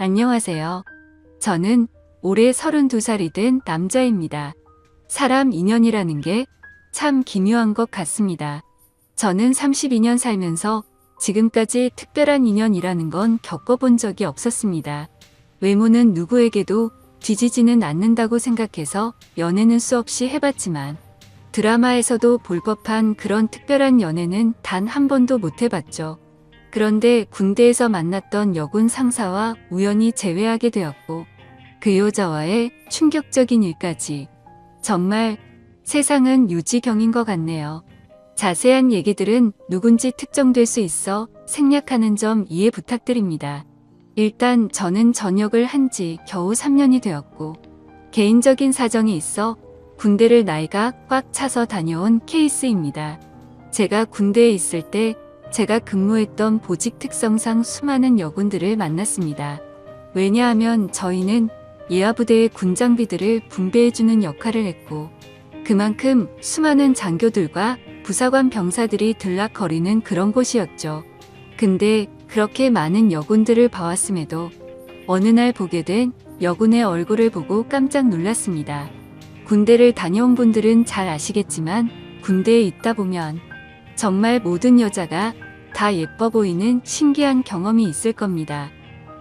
안녕하세요. 저는 올해 32살이 된 남자입니다. 사람 인연이라는 게 참 기묘한 것 같습니다. 저는 32년 살면서 지금까지 특별한 인연이라는 건 겪어본 적이 없었습니다. 외모는 누구에게도 뒤지지는 않는다고 생각해서 연애는 수없이 해봤지만 드라마에서도 볼 법한 그런 특별한 연애는 단 한 번도 못 해봤죠. 그런데 군대에서 만났던 여군 상사와 우연히 재회하게 되었고 그 여자와의 충격적인 일까지. 정말 세상은 유지경인 것 같네요. 자세한 얘기들은 누군지 특정될 수 있어 생략하는 점 이해 부탁드립니다. 일단 저는 전역을 한 지 겨우 3년이 되었고 개인적인 사정이 있어 군대를 나이가 꽉 차서 다녀온 케이스입니다. 제가 군대에 있을 때 제가 근무했던 보직 특성상 수많은 여군들을 만났습니다. 왜냐하면 저희는 예하부대의 군장비들을 분배해주는 역할을 했고 그만큼 수많은 장교들과 부사관 병사들이 들락거리는 그런 곳이었죠. 근데 그렇게 많은 여군들을 봐왔음에도 어느 날 보게 된 여군의 얼굴을 보고 깜짝 놀랐습니다. 군대를 다녀온 분들은 잘 아시겠지만 군대에 있다 보면 정말 모든 여자가 다 예뻐 보이는 신기한 경험이 있을 겁니다.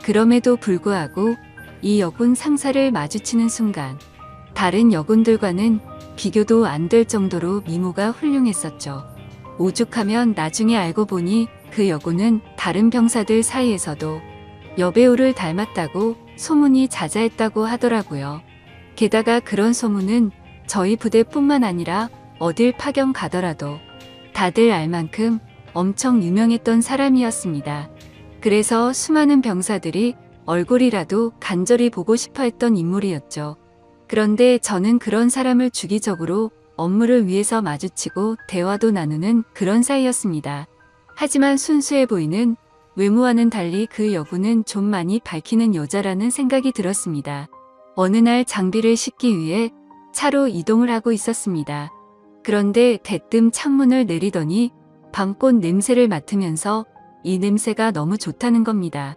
그럼에도 불구하고 이 여군 상사를 마주치는 순간 다른 여군들과는 비교도 안 될 정도로 미모가 훌륭했었죠. 오죽하면 나중에 알고 보니 그 여군은 다른 병사들 사이에서도 여배우를 닮았다고 소문이 자자했다고 하더라고요. 게다가 그런 소문은 저희 부대뿐만 아니라 어딜 파견 가더라도 다들 알 만큼 엄청 유명했던 사람이었습니다. 그래서 수많은 병사들이 얼굴이라도 간절히 보고 싶어 했던 인물이었죠. 그런데 저는 그런 사람을 주기적으로 업무를 위해서 마주치고 대화도 나누는 그런 사이였습니다. 하지만 순수해 보이는 외모와는 달리 그 여군은 좀 많이 밝히는 여자라는 생각이 들었습니다. 어느 날 장비를 싣기 위해 차로 이동을 하고 있었습니다. 그런데 대뜸 창문을 내리더니 밤꽃 냄새를 맡으면서 이 냄새가 너무 좋다는 겁니다.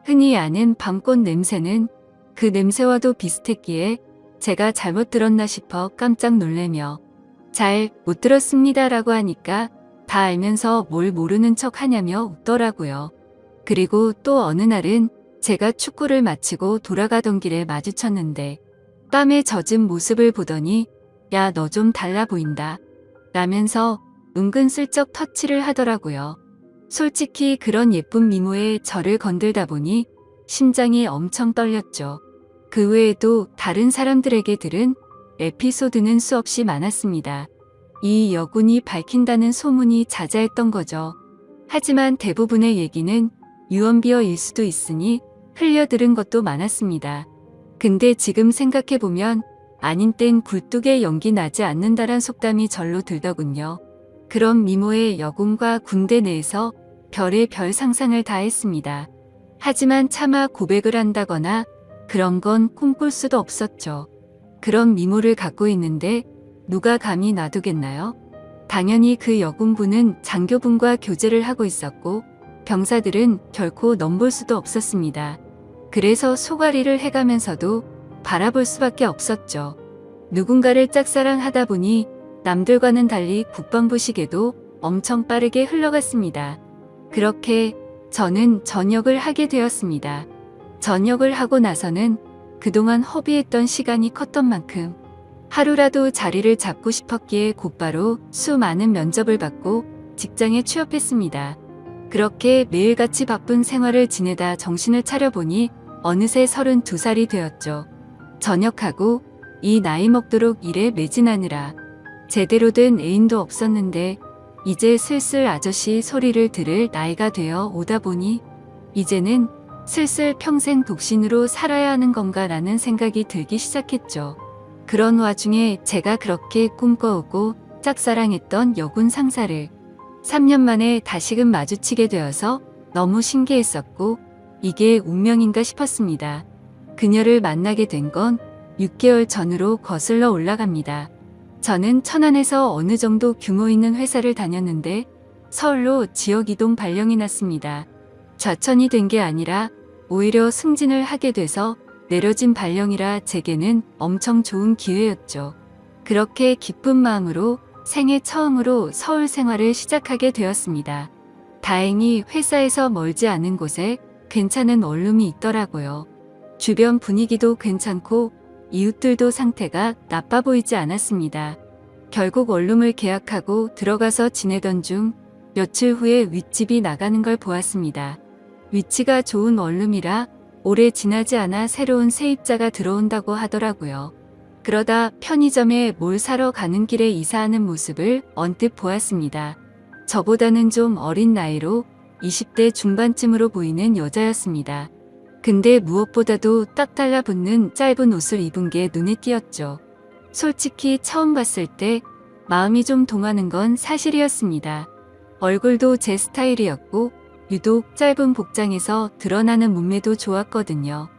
흔히 아는 밤꽃 냄새는 그 냄새와도 비슷했기에 제가 잘못 들었나 싶어 깜짝 놀래며 잘 못 들었습니다 라고 하니까 다 알면서 뭘 모르는 척 하냐며 웃더라고요. 그리고 또 어느 날은 제가 축구를 마치고 돌아가던 길에 마주쳤는데 땀에 젖은 모습을 보더니 야, 너 좀 달라 보인다 라면서 은근슬쩍 터치를 하더라고요. 솔직히 그런 예쁜 미모에 저를 건들다 보니 심장이 엄청 떨렸죠. 그 외에도 다른 사람들에게 들은 에피소드는 수없이 많았습니다. 이 여군이 밝힌다는 소문이 자자했던 거죠. 하지만 대부분의 얘기는 유언비어일 수도 있으니 흘려들은 것도 많았습니다. 근데 지금 생각해보면 아닌 땐 굴뚝에 연기 나지 않는다란 속담이 절로 들더군요. 그런 미모의 여군과 군대 내에서 별의 별 상상을 다 했습니다. 하지만 차마 고백을 한다거나 그런 건 꿈꿀 수도 없었죠. 그런 미모를 갖고 있는데 누가 감히 놔두겠나요? 당연히 그 여군분은 장교분과 교제를 하고 있었고 병사들은 결코 넘볼 수도 없었습니다. 그래서 소가리를 해가면서도 바라볼 수밖에 없었죠. 누군가를 짝사랑하다 보니 남들과는 달리 국방부식에도 엄청 빠르게 흘러갔습니다. 그렇게 저는 전역을 하게 되었습니다. 전역을 하고 나서는 그동안 허비했던 시간이 컸던 만큼 하루라도 자리를 잡고 싶었기에 곧바로 수많은 면접을 받고 직장에 취업했습니다. 그렇게 매일같이 바쁜 생활을 지내다 정신을 차려보니 어느새 32살이 되었죠. 전역하고 이 나이 먹도록 일에 매진하느라 제대로 된 애인도 없었는데 이제 슬슬 아저씨 소리를 들을 나이가 되어 오다 보니 이제는 슬슬 평생 독신으로 살아야 하는 건가라는 생각이 들기 시작했죠. 그런 와중에 제가 그렇게 꿈꿔오고 짝사랑했던 여군 상사를 3년 만에 다시금 마주치게 되어서 너무 신기했었고 이게 운명인가 싶었습니다. 그녀를 만나게 된 건 6개월 전으로 거슬러 올라갑니다. 저는 천안에서 어느 정도 규모 있는 회사를 다녔는데 서울로 지역 이동 발령이 났습니다. 좌천이 된 게 아니라 오히려 승진을 하게 돼서 내려진 발령이라 제게는 엄청 좋은 기회였죠. 그렇게 기쁜 마음으로 생애 처음으로 서울 생활을 시작하게 되었습니다. 다행히 회사에서 멀지 않은 곳에 괜찮은 원룸이 있더라고요. 주변 분위기도 괜찮고 이웃들도 상태가 나빠 보이지 않았습니다. 결국 원룸을 계약하고 들어가서 지내던 중 며칠 후에 윗집이 나가는 걸 보았습니다. 위치가 좋은 원룸이라 오래 지나지 않아 새로운 세입자가 들어온다고 하더라고요. 그러다 편의점에 뭘 사러 가는 길에 이사하는 모습을 언뜻 보았습니다. 저보다는 좀 어린 나이로 20대 중반쯤으로 보이는 여자였습니다. 근데 무엇보다도 딱 달라붙는 짧은 옷을 입은 게 눈에 띄었죠. 솔직히 처음 봤을 때 마음이 좀 동하는 건 사실이었습니다. 얼굴도 제 스타일이었고 유독 짧은 복장에서 드러나는 몸매도 좋았거든요.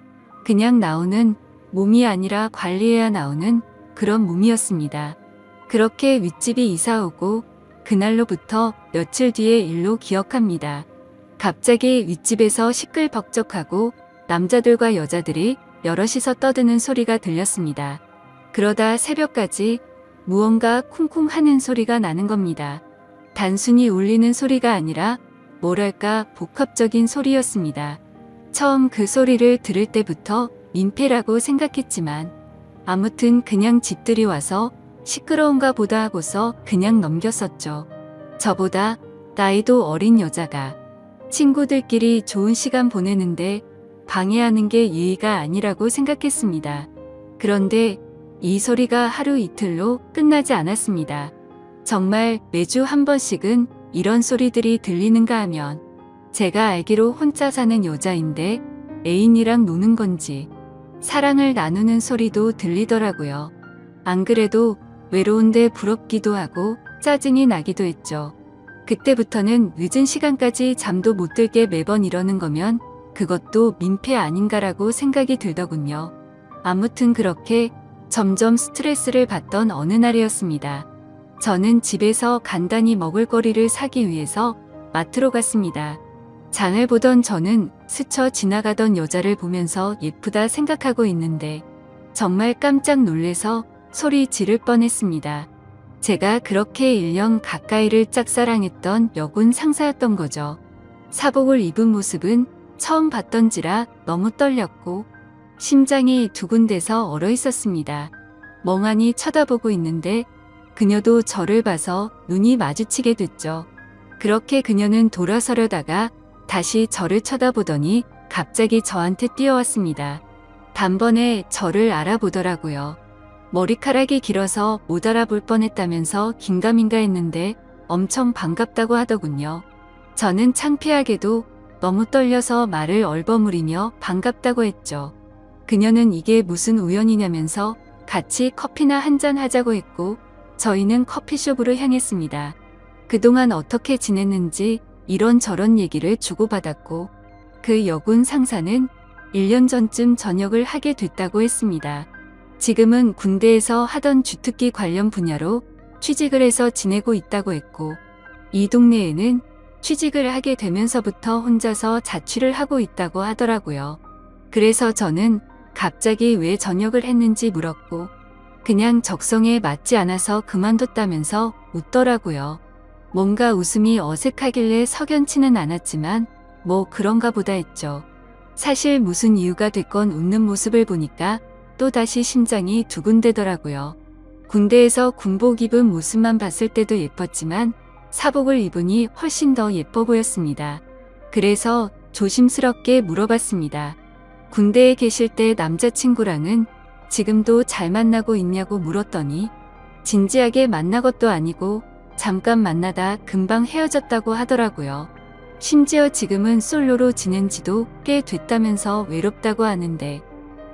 그냥 나오는 몸이 아니라 관리해야 나오는 그런 몸이었습니다. 그렇게 윗집이 이사 오고 그날로부터 며칠 뒤의 일로 기억합니다. 갑자기 윗집에서 시끌벅적하고 남자들과 여자들이 여럿이서 떠드는 소리가 들렸습니다. 그러다 새벽까지 무언가 쿵쿵 하는 소리가 나는 겁니다. 단순히 울리는 소리가 아니라 뭐랄까 복합적인 소리였습니다. 처음 그 소리를 들을 때부터 민폐라고 생각했지만 아무튼 그냥 집들이 와서 시끄러운가 보다 하고서 그냥 넘겼었죠. 저보다 나이도 어린 여자가 친구들끼리 좋은 시간 보내는데 방해하는 게 예의가 아니라고 생각했습니다. 그런데 이 소리가 하루 이틀로 끝나지 않았습니다. 정말 매주 한 번씩은 이런 소리들이 들리는가 하면 제가 알기로 혼자 사는 여자인데 애인이랑 노는 건지 사랑을 나누는 소리도 들리더라고요. 안 그래도 외로운데 부럽기도 하고 짜증이 나기도 했죠. 그때부터는 늦은 시간까지 잠도 못 들게 매번 이러는 거면 그것도 민폐 아닌가라고 생각이 들더군요. 아무튼 그렇게 점점 스트레스를 받던 어느 날이었습니다. 저는 집에서 간단히 먹을거리를 사기 위해서 마트로 갔습니다. 장을 보던 저는 스쳐 지나가던 여자를 보면서 예쁘다 생각하고 있는데 정말 깜짝 놀래서 소리 지를 뻔했습니다. 제가 그렇게 1년 가까이를 짝사랑했던 여군 상사였던 거죠. 사복을 입은 모습은 처음 봤던지라 너무 떨렸고 심장이 두근대서 얼어 있었습니다. 멍하니 쳐다보고 있는데 그녀도 저를 봐서 눈이 마주치게 됐죠. 그렇게 그녀는 돌아서려다가 다시 저를 쳐다보더니 갑자기 저한테 뛰어왔습니다. 단번에 저를 알아보더라고요. 머리카락이 길어서 못 알아볼 뻔했다면서 긴가민가 했는데 엄청 반갑다고 하더군요. 저는 창피하게도 너무 떨려서 말을 얼버무리며 반갑다고 했죠. 그녀는 이게 무슨 우연이냐면서 같이 커피나 한잔 하자고 했고 저희는 커피숍으로 향했습니다. 그동안 어떻게 지냈는지 이런저런 얘기를 주고받았고 그 여군 상사는 1년 전쯤 전역을 하게 됐다고 했습니다. 지금은 군대에서 하던 주특기 관련 분야로 취직을 해서 지내고 있다고 했고 이 동네에는 취직을 하게 되면서부터 혼자서 자취를 하고 있다고 하더라고요. 그래서 저는 갑자기 왜 전역을 했는지 물었고 그냥 적성에 맞지 않아서 그만뒀다면서 웃더라고요. 뭔가 웃음이 어색하길래 석연치는 않았지만 뭐 그런가 보다 했죠. 사실 무슨 이유가 됐건 웃는 모습을 보니까 또다시 심장이 두근대더라고요. 군대에서 군복 입은 모습만 봤을 때도 예뻤지만 사복을 입으니 훨씬 더 예뻐 보였습니다. 그래서 조심스럽게 물어봤습니다. 군대에 계실 때 남자친구랑은 지금도 잘 만나고 있냐고 물었더니 진지하게 만난 것도 아니고 잠깐 만나다 금방 헤어졌다고 하더라고요. 심지어 지금은 솔로로 지낸 지도 꽤 됐다면서 외롭다고 하는데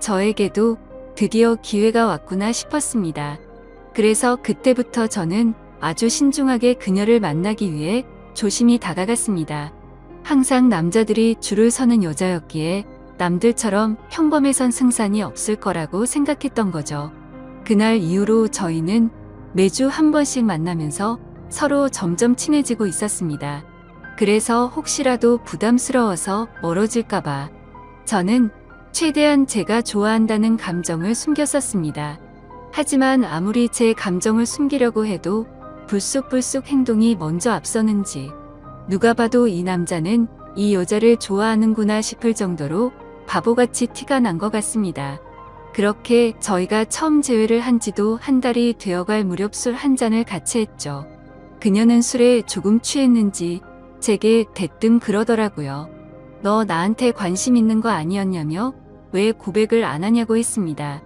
저에게도 드디어 기회가 왔구나 싶었습니다. 그래서 그때부터 저는 아주 신중하게 그녀를 만나기 위해 조심히 다가갔습니다. 항상 남자들이 줄을 서는 여자였기에 남들처럼 평범해선 승산이 없을 거라고 생각했던 거죠. 그날 이후로 저희는 매주 한 번씩 만나면서 서로 점점 친해지고 있었습니다. 그래서 혹시라도 부담스러워서 멀어질까봐 저는 최대한 제가 좋아한다는 감정을 숨겼었습니다. 하지만 아무리 제 감정을 숨기려고 해도 불쑥불쑥 행동이 먼저 앞서는지 누가 봐도 이 남자는 이 여자를 좋아하는구나 싶을 정도로 바보같이 티가 난 것 같습니다. 그렇게 저희가 처음 재회를 한 지도 한 달이 되어갈 무렵 술 한 잔을 같이 했죠. 그녀는 술에 조금 취했는지 제게 대뜸 그러더라고요. 너 나한테 관심 있는 거 아니었냐며 왜 고백을 안 하냐고 했습니다.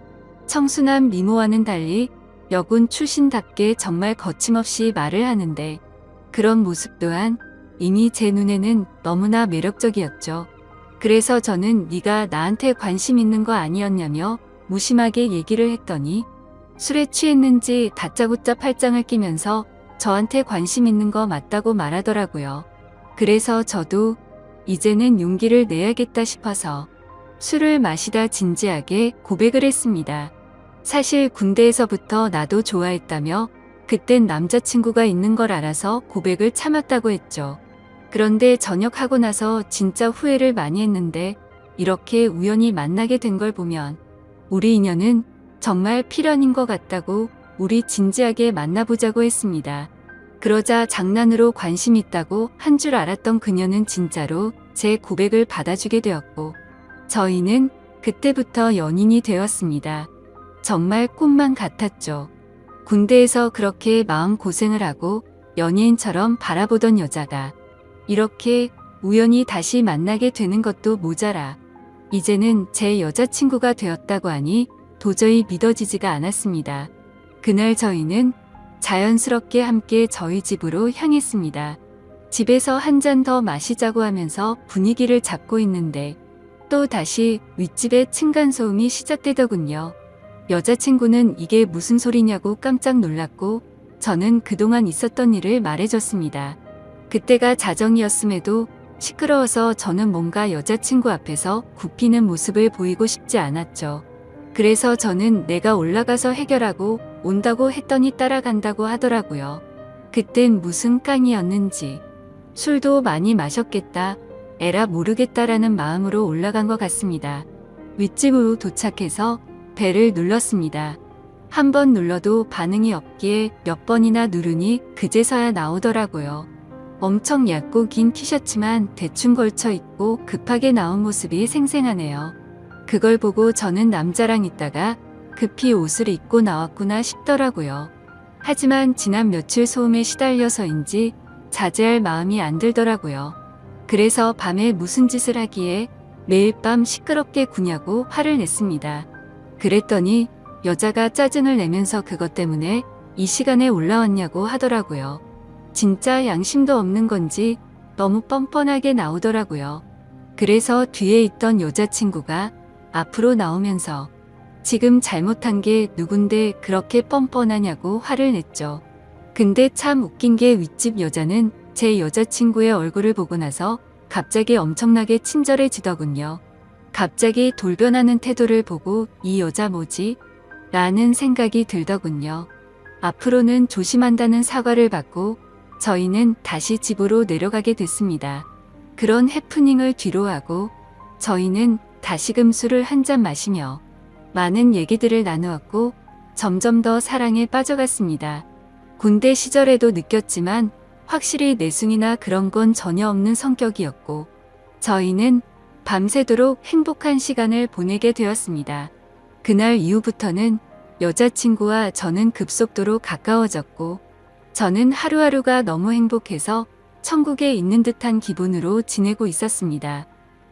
청순한 미모와는 달리 여군 출신답게 정말 거침없이 말을 하는데 그런 모습 또한 이미 제 눈에는 너무나 매력적이었죠. 그래서 저는 네가 나한테 관심 있는 거 아니었냐며 무심하게 얘기를 했더니 술에 취했는지 다짜고짜 팔짱을 끼면서 저한테 관심 있는 거 맞다고 말하더라고요. 그래서 저도 이제는 용기를 내야겠다 싶어서 술을 마시다 진지하게 고백을 했습니다. 사실 군대에서부터 나도 좋아했다며 그땐 남자친구가 있는 걸 알아서 고백을 참았다고 했죠. 그런데 전역하고 나서 진짜 후회를 많이 했는데 이렇게 우연히 만나게 된 걸 보면 우리 인연은 정말 필연인 것 같다고 우리 진지하게 만나보자고 했습니다. 그러자 장난으로 관심 있다고 한 줄 알았던 그녀는 진짜로 제 고백을 받아주게 되었고 저희는 그때부터 연인이 되었습니다. 정말 꿈만 같았죠. 군대에서 그렇게 마음고생을 하고 연예인처럼 바라보던 여자가 이렇게 우연히 다시 만나게 되는 것도 모자라 이제는 제 여자친구가 되었다고 하니 도저히 믿어지지가 않았습니다. 그날 저희는 자연스럽게 함께 저희 집으로 향했습니다. 집에서 한 잔 더 마시자고 하면서 분위기를 잡고 있는데 또 다시 윗집에 층간소음이 시작되더군요. 여자친구는 이게 무슨 소리냐고 깜짝 놀랐고 저는 그동안 있었던 일을 말해줬습니다. 그때가 자정이었음에도 시끄러워서 저는 뭔가 여자친구 앞에서 굽히는 모습을 보이고 싶지 않았죠. 그래서 저는 내가 올라가서 해결하고 온다고 했더니 따라간다고 하더라고요. 그땐 무슨 깡이었는지 술도 많이 마셨겠다, 에라 모르겠다라는 마음으로 올라간 것 같습니다. 윗집으로 도착해서 벨을 눌렀습니다. 한 번 눌러도 반응이 없기에 몇 번이나 누르니 그제서야 나오더라고요. 엄청 얇고 긴 티셔츠만 대충 걸쳐 입고 급하게 나온 모습이 생생하네요. 그걸 보고 저는 남자랑 있다가 급히 옷을 입고 나왔구나 싶더라고요. 하지만 지난 며칠 소음에 시달려서인지 자제할 마음이 안 들더라고요. 그래서 밤에 무슨 짓을 하기에 매일 밤 시끄럽게 구냐고 화를 냈습니다. 그랬더니 여자가 짜증을 내면서 그것 때문에 이 시간에 올라왔냐고 하더라고요. 진짜 양심도 없는 건지 너무 뻔뻔하게 나오더라고요. 그래서 뒤에 있던 여자친구가 앞으로 나오면서 지금 잘못한 게 누군데 그렇게 뻔뻔하냐고 화를 냈죠. 근데 참 웃긴 게 윗집 여자는 제 여자친구의 얼굴을 보고 나서 갑자기 엄청나게 친절해지더군요. 갑자기 돌변하는 태도를 보고 이 여자 뭐지? 라는 생각이 들더군요. 앞으로는 조심한다는 사과를 받고 저희는 다시 집으로 내려가게 됐습니다. 그런 해프닝을 뒤로하고 저희는 다시금 술을 한 잔 마시며 많은 얘기들을 나누었고 점점 더 사랑에 빠져갔습니다. 군대 시절에도 느꼈지만 확실히 내숭이나 그런 건 전혀 없는 성격이었고 저희는 밤새도록 행복한 시간을 보내게 되었습니다. 그날 이후부터는 여자친구와 저는 급속도로 가까워졌고 저는 하루하루가 너무 행복해서 천국에 있는 듯한 기분으로 지내고 있었습니다.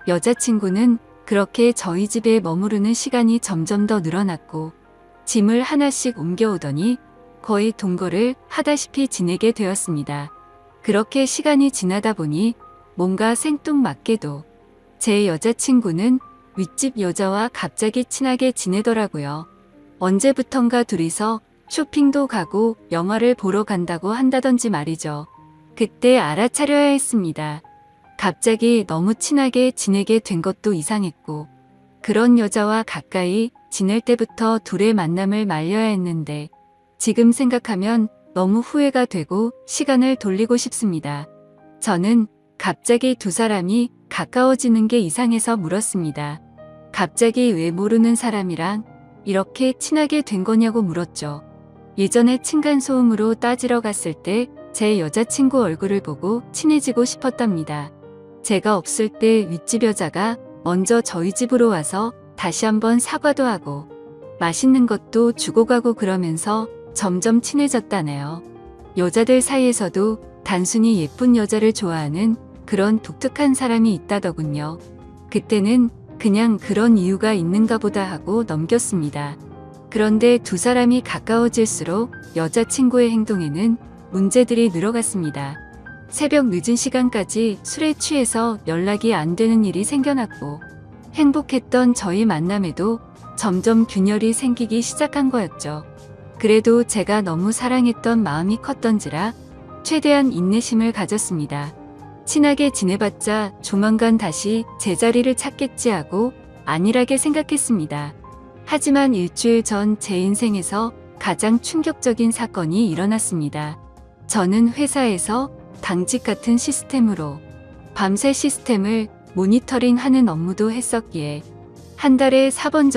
여자친구는 그렇게 저희 집에 머무르는 시간이 점점 더 늘어났고 짐을 하나씩 옮겨오더니 거의 동거를 하다시피 지내게 되었습니다. 그렇게 시간이 지나다 보니 뭔가 생뚱맞게도 제 여자친구는 윗집 여자와 갑자기 친하게 지내더라고요. 언제부턴가 둘이서 쇼핑도 가고 영화를 보러 간다고 한다던지 말이죠. 그때 알아차려야 했습니다. 갑자기 너무 친하게 지내게 된 것도 이상했고 그런 여자와 가까이 지낼 때부터 둘의 만남을 말려야 했는데 지금 생각하면 너무 후회가 되고 시간을 돌리고 싶습니다. 저는 갑자기 두 사람이 가까워지는 게 이상해서 물었습니다. 갑자기 왜 모르는 사람이랑 이렇게 친하게 된 거냐고 물었죠. 예전에 층간소음으로 따지러 갔을 때 제 여자친구 얼굴을 보고 친해지고 싶었답니다. 제가 없을 때 윗집 여자가 먼저 저희 집으로 와서 다시 한번 사과도 하고 맛있는 것도 주고 가고 그러면서 점점 친해졌다네요. 여자들 사이에서도 단순히 예쁜 여자를 좋아하는 그런 독특한 사람이 있다더군요. 그때는 그냥 그런 이유가 있는가 보다 하고 넘겼습니다. 그런데 두 사람이 가까워질수록 여자친구의 행동에는 문제들이 늘어갔습니다. 새벽 늦은 시간까지 술에 취해서 연락이 안 되는 일이 생겨났고 행복했던 저희 만남에도 점점 균열이 생기기 시작한 거였죠. 그래도 제가 너무 사랑했던 마음이 컸던지라 최대한 인내심을 가졌습니다. 친하게 지내봤자 조만간 다시 제자리를 찾겠지 하고 안일하게 생각했습니다. 하지만 일주일 전 제 인생에서 가장 충격적인 사건이 일어났습니다. 저는 회사에서 당직 같은 시스템으로 밤새 시스템을 모니터링하는 업무도 했었기에 한 달에 4번 정도